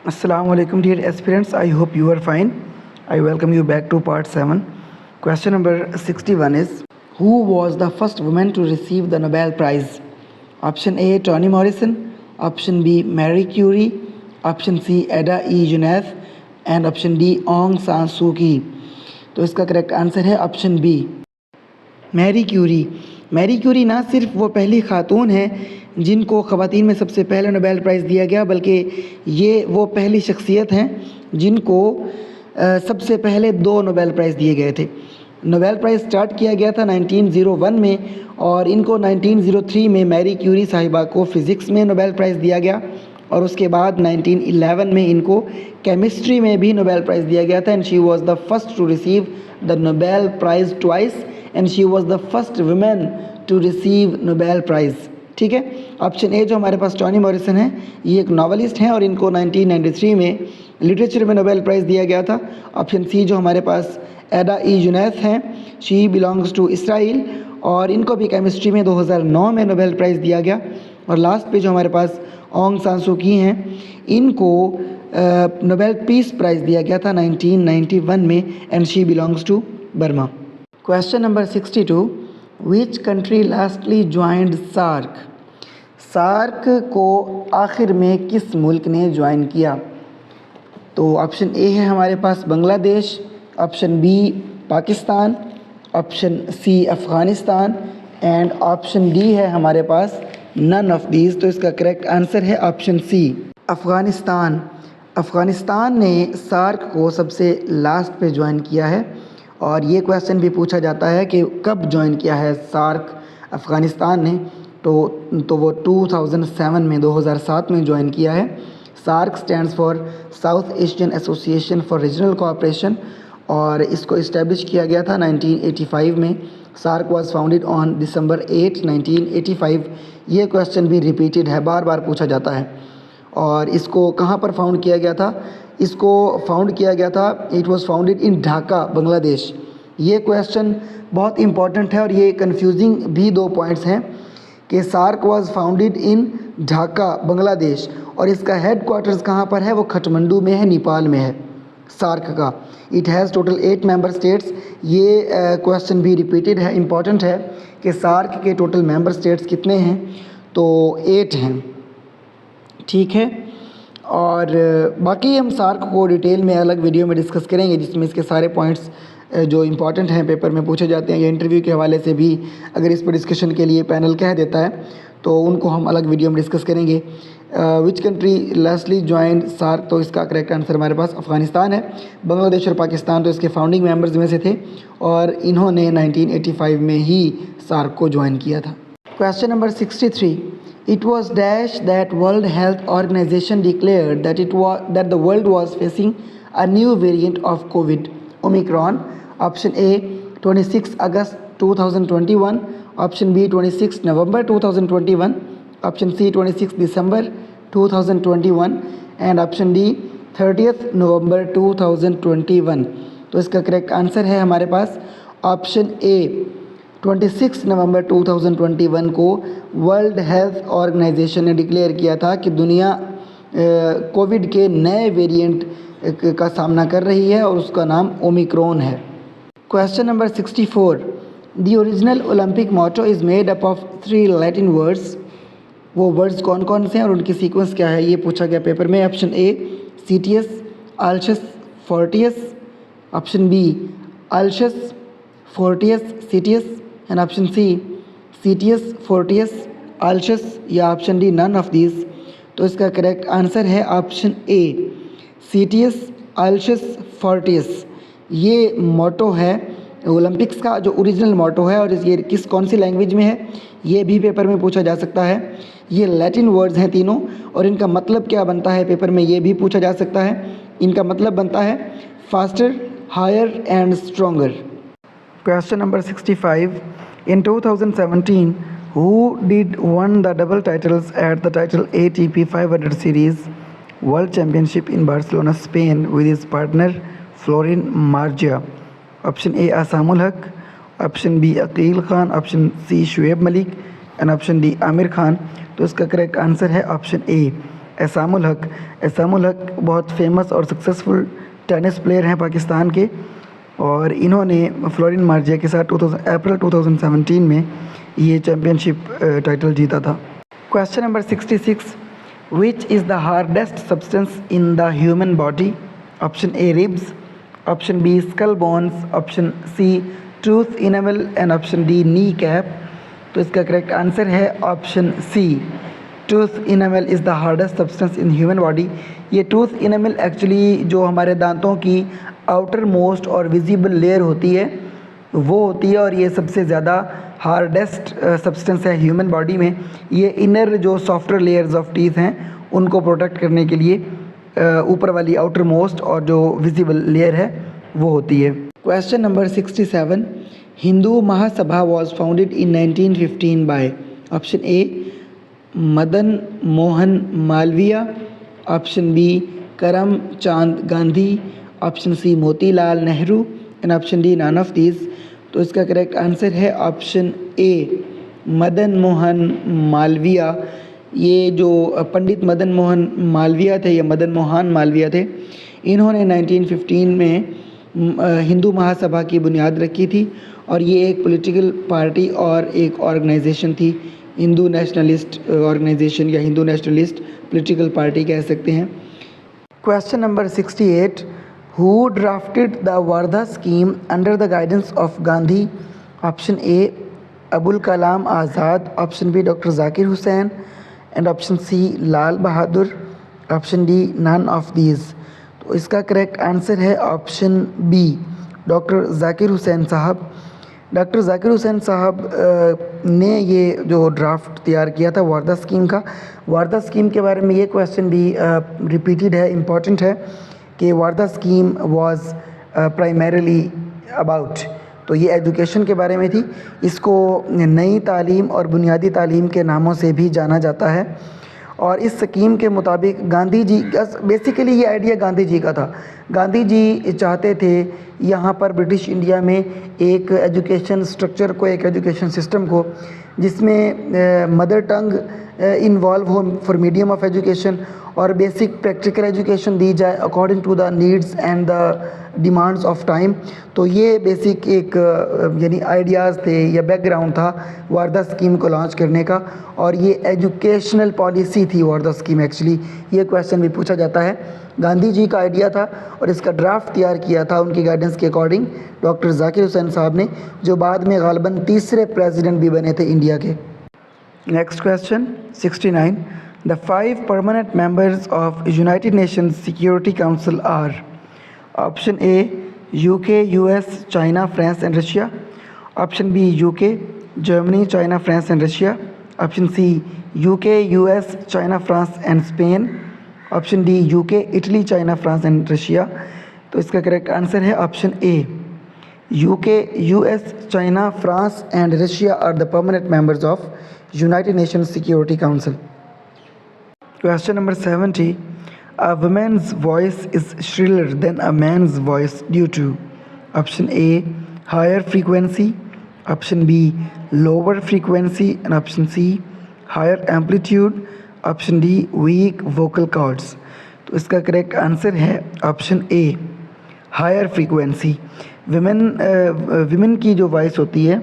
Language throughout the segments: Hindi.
Assalamu alaikum dear aspirants, I hope you are fine. I welcome you back to part 7. Question number 61 is, who was the first woman to receive the Nobel Prize? Option A, Toni Morrison. Option B, Marie Curie. Option C, Ada E. Junef. And option D, Aung San Suu Kyi. तो इसका करेक्ट आंसर है option B, Marie Curie. Marie Curie ना सिर्फ वो पहली खातून हैं जिनको ख़वातीन में सबसे पहले नोबेल प्राइज़ दिया गया, बल्कि ये वो पहली शख्सियत हैं जिनको सबसे पहले 2 नोबेल प्राइज़ दिए गए थे। नोबेल प्राइज़ स्टार्ट किया गया था 1901 में और इनको 1903 में मैरी क्यूरी साहिबा को फ़िज़िक्स में नोबेल प्राइज़ दिया गया और उसके बाद 1911 में इनको केमिस्ट्री में भी नोबेल प्राइज़ दिया गया था। And she was the first to receive the Nobel prize twice and she was the first woman to receive Nobel prize. ठीक है, ऑप्शन ए जो हमारे पास टॉनी मॉरिसन है, ये एक नॉवलिस्ट हैं और इनको 1993 में लिटरेचर में नोबेल प्राइज़ दिया गया था। ऑप्शन सी जो हमारे पास एडा ई जुनैथ हैं, शी बिलोंग्स टू इसराइल और इनको भी केमिस्ट्री में 2009 में नोबेल प्राइज़ दिया गया। और लास्ट पे जो हमारे पास ऑन्ग सान सू की हैं, इनको नोबेल पीस प्राइज़ दिया गया था 1991 में and she belongs to Burma. Question number 62, which country lastly joined SAARC? SAARC को आखिर में किस मुल्क ने ज्वाइन किया? तो ऑप्शन ए है हमारे पास Bangladesh, option B Pakistan, option C Afghanistan and option D है हमारे पास नन ऑफ दीज। तो इसका करेक्ट आंसर है ऑप्शन सी अफ़गानिस्तान। अफ़गानिस्तान ने सार्क को सबसे लास्ट पे ज्वाइन किया है और ये क्वेश्चन भी पूछा जाता है कि कब ज्वाइन किया है सार्क अफ़गानिस्तान ने। तो वो 2007 में 2007 में ज्वाइन किया है। SAARC stands for South Asian Association for Regional Cooperation और इसको इस्टेब्लिश किया गया था 1985 में। SAARC was founded on December 8, 1985। ये क्वेश्चन भी रिपीटेड है, बार बार पूछा जाता है। और इसको कहाँ पर फाउंड किया गया था? इसको फाउंड किया गया था, it was founded in Dhaka, Bangladesh. ये क्वेश्चन बहुत इंपॉर्टेंट है और ये कंफ्यूजिंग भी 2 पॉइंट्स हैं कि SAARC was founded in Dhaka, Bangladesh और इसका हेड क्वार्टर्स कहाँ पर है? वो खटमंडू में है, नेपाल में है सार्क का। It has total 8 member states. ये क्वेश्चन भी रिपीटेड है, इम्पॉर्टेंट है कि सार्क के टोटल मेंबर स्टेट्स कितने हैं? तो 8 हैं। ठीक है, और बाकी हम सार्क को डिटेल में अलग वीडियो में डिस्कस करेंगे जिसमें इसके सारे पॉइंट्स जो इंपॉर्टेंट हैं पेपर में पूछे जाते हैं या इंटरव्यू के हवाले से भी अगर इस पर डिस्कशन के लिए पैनल कह देता है तो उनको हम अलग वीडियो में डिस्कस करेंगे। Which country lastly joined SAARC? तो इसका करेक्ट आंसर हमारे पास अफ़गानिस्तान है। बांग्लादेश और पाकिस्तान तो इसके फाउंडिंग मेंबर्स में से थे और इन्होंने 1985 में ही सार्क को ज्वाइन किया था। Question number 63, it was dash that World Health Organization declared that that the world was facing a new variant of COVID, Omicron. Option A 26 August 2021, option B 26 November 2021, option C 26 December 2021 and option D 30th November 2021। तो इसका करेक्ट आंसर है हमारे पास ऑप्शन ए 26 नवंबर 2021 को वर्ल्ड हेल्थ ऑर्गेनाइजेशन ने डिक्लेयर किया था कि दुनिया कोविड के नए वेरिएंट का सामना कर रही है और उसका नाम ओमिक्रॉन है। Question number 64, the original Olympic motto is made up of 3 Latin words. वो वर्ड्स कौन कौन से हैं और उनकी सीक्वेंस क्या है, ये पूछा गया पेपर में। Option A citius, altius, fortius, option B altius, fortius, citius and option C citius, fortius, altius या option D none of these. तो इसका करेक्ट आंसर है option A citius, altius, fortius. ये मोटो है ओलंपिक्स का, जो ओरिजिनल मोटो है और ये कौन सी लैंग्वेज में है ये भी पेपर में पूछा जा सकता है। ये लैटिन वर्ड्स हैं तीनों और इनका मतलब क्या बनता है पेपर में ये भी पूछा जा सकता है। इनका मतलब बनता है faster, higher and stronger. Question number 65, in 2017 who did won the double titles at the title ATP 500 series World Championship in Barcelona, Spain with his partner Florin Margia? Option A Asamul Haq, option B Aqil Khan, option C Shoaib Malik and option D Amir Khan। तो इसका करेक्ट आंसर है ऑप्शन ए एसामुल हक बहुत फेमस और सक्सेसफुल टेनिस प्लेयर हैं पाकिस्तान के, और इन्होंने फ्लोरिन मार्जिया के साथ अप्रैल 2017 में ये चैम्पियनशिप टाइटल जीता था। Question number 66, which is the hardest substance in the human body? Option A ribs, option B skull bones, option C tooth enamel and option D knee cap. तो इसका करेक्ट आंसर है option C, tooth enamel is the hardest substance in human body. ये टूथ इनेमल एक्चुअली जो हमारे दांतों की आउटर मोस्ट और विजिबल लेयर होती है वो होती है, और ये सबसे ज़्यादा हार्डेस्ट सब्सटेंस है ह्यूमन बॉडी में। ये इनर जो सॉफ्टवेयर लेयर्स ऑफ टीथ हैं उनको प्रोटेक्ट करने के लिए ऊपर वाली आउटर मोस्ट और जो विजिबल लेयर है वो होती है। Question number 67, Hindu Mahasabha was founded in 1915 by? Option A Madan Mohan Malviya, option B Karamchand Gandhi, option C Motilal Nehru and option D none of these. तो इसका करेक्ट आंसर है ऑप्शन ए मदन मोहन मालवीय। ये जो पंडित मदन मोहन मालवीय थे या मदन मोहन मालवीय थे, इन्होंने 1915 में हिंदू महासभा की बुनियाद रखी थी, और ये एक पॉलिटिकल पार्टी और एक ऑर्गेनाइजेशन थी, हिंदू नेशनलिस्ट ऑर्गेनाइजेशन या हिंदू नेशनलिस्ट पॉलिटिकल पार्टी कह सकते हैं। Question number 68, who drafted the Wardha scheme under the guidance of Gandhi? Option A Abul Kalam Azad, option B doctor Zakir Hussain and option C Lal Bahadur, option D none of these. तो इसका करेक्ट आंसर है option B doctor Zakir Hussain sahab. Doctor Zakir Hussain साहब ने ये जो ड्राफ्ट तैयार किया था वार्धा स्कीम का। वार्धा स्कीम के बारे में ये क्वेश्चन भी रिपीटेड है, इम्पॉर्टेंट है कि Wardha scheme was primarily about, तो ये एजुकेशन के बारे में थी। इसको नई तालीम और बुनियादी तालीम के नामों से भी जाना जाता है, और इस स्कीम के मुताबिक गांधी जी, बेसिकली ये आइडिया गांधी जी का था। गांधी जी चाहते थे यहाँ पर ब्रिटिश इंडिया में एक एजुकेशन स्ट्रक्चर को, एक एजुकेशन सिस्टम को जिसमें मदर टंग इन्वॉल्व हो फॉर मीडियम ऑफ एजुकेशन, और बेसिक प्रैक्टिकल एजुकेशन दी जाए according to the needs and the demands of time. तो ये बेसिक एक यानी आइडियाज़ थे या बैकग्राउंड था वार्धा स्कीम को लॉन्च करने का, और ये एजुकेशनल पॉलिसी थी वार्धा स्कीम। एक्चुअली ये क्वेश्चन भी पूछा जाता है। गांधी जी का आइडिया था और इसका ड्राफ्ट तैयार किया था उनकी गाइडेंस के अकॉर्डिंग डॉक्टर जाकिर हुसैन साहब ने, जो बाद में गालिबन तीसरे प्रेसिडेंट भी बने थे इंडिया के। Next question 69, the 5 permanent members of United Nations Security Council are? Option A UK, US, China, France and Russia, option B UK, Germany, China, France and Russia, option C UK, US, China, France and Spain, option D UK, Italy, China, France and Russia. तो इसका करेक्ट आंसर है option A UK, US, China, France and Russia are the permanent members of United Nations Security council. Question number 70, a woman's voice is shriller than a man's voice due to? Option A higher frequency, option B lower frequency and option C higher amplitude, option D weak vocal cords। तो इसका करेक्ट आंसर है option A higher frequency. Women की जो वॉइस होती है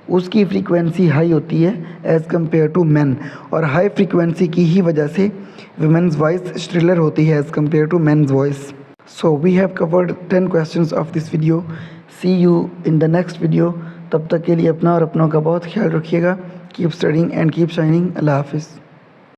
उसकी फ्रीक्वेंसी हाई होती है एज़ कम्पेयर टू मैन, और हाई फ्रीक्वेंसी की ही वजह से वुमेन्स वॉइस स्ट्रिलर होती है as compare to men's voice. So we have covered 10 questions of this video. See you in the next video. तब तक के लिए अपना और अपनों का बहुत ख्याल रखिएगा। Keep studying and keep shining. अल्लाह हाफिज़।